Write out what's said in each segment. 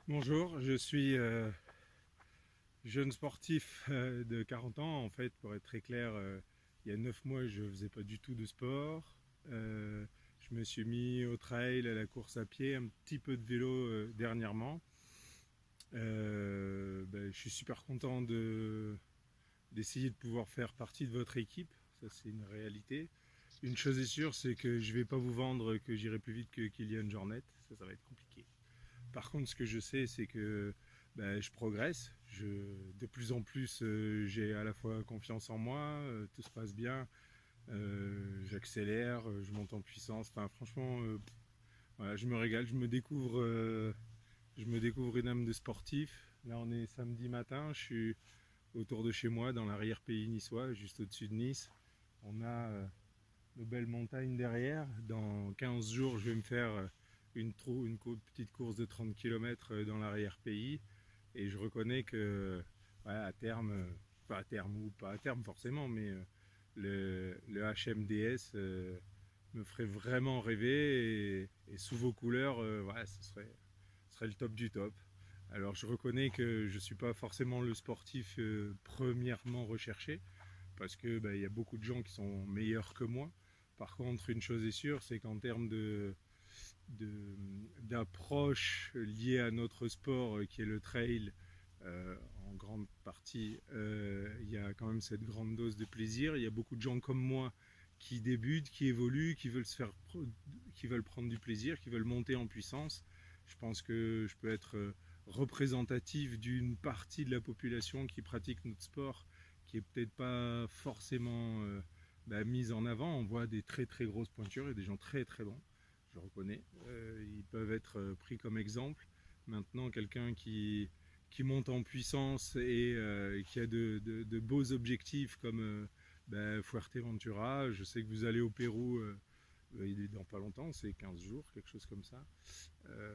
Bonjour, je suis jeune sportif de 40 ans. En fait, pour être très clair, il y a 9 mois, je faisais pas du tout de sport. Je me suis mis au trail, à la course à pied, un petit peu de vélo dernièrement. Je suis super content d'essayer de pouvoir faire partie de votre équipe. Ça, c'est une réalité. Une chose est sûre, c'est que je vais pas vous vendre que j'irai plus vite que Kylian Jornet. Ça va être compliqué. Par contre, ce que je sais, c'est que je progresse. De plus en plus, j'ai à la fois confiance en moi, tout se passe bien, j'accélère, je monte en puissance. Enfin, franchement, voilà, je me régale, je me découvre une âme de sportif. Là, on est samedi matin, je suis autour de chez moi, dans l'arrière-pays niçois, juste au-dessus de Nice. On a nos belles montagnes derrière. Dans 15 jours, je vais me faire petite course de 30 km dans l'arrière-pays. Et je reconnais que à terme, pas à terme ou pas à terme forcément, mais le HMDS me ferait vraiment rêver. Et sous vos couleurs, ce serait le top du top. Alors je reconnais que je ne suis pas forcément le sportif premièrement recherché, parce que il y a beaucoup de gens qui sont meilleurs que moi. Par contre, une chose est sûre, c'est qu'en termes d'approche liée à notre sport qui est le trail, en grande partie, il y a quand même cette grande dose de plaisir. Il y a beaucoup de gens comme moi qui débutent, qui évoluent, qui veulent prendre du plaisir, qui veulent monter en puissance. Je pense que je peux être représentatif d'une partie de la population qui pratique notre sport, qui est peut-être pas forcément mise en avant. On voit des très très grosses pointures et des gens très très bons, je reconnais. Ils peuvent être pris comme exemple. Maintenant, quelqu'un qui monte en puissance et qui a de beaux objectifs comme Fuerteventura. Je sais que vous allez au Pérou dans pas longtemps, c'est 15 jours, quelque chose comme ça. Euh,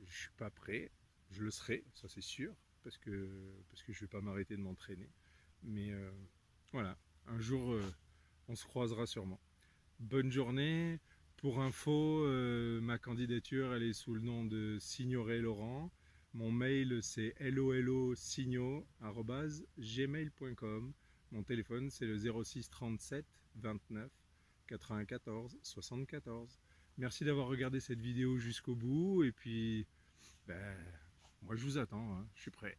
je suis pas prêt, je le serai, ça c'est sûr, parce que je vais pas m'arrêter de m'entraîner. Mais voilà, un jour on se croisera sûrement. Bonne journée. Pour info, ma candidature elle est sous le nom de Signoret Laurent. Mon mail c'est lolo@gmail.com. Mon téléphone c'est le 06 37 29 94 74. Merci d'avoir regardé cette vidéo jusqu'au bout et puis ben, moi je vous attends, hein, je suis prêt.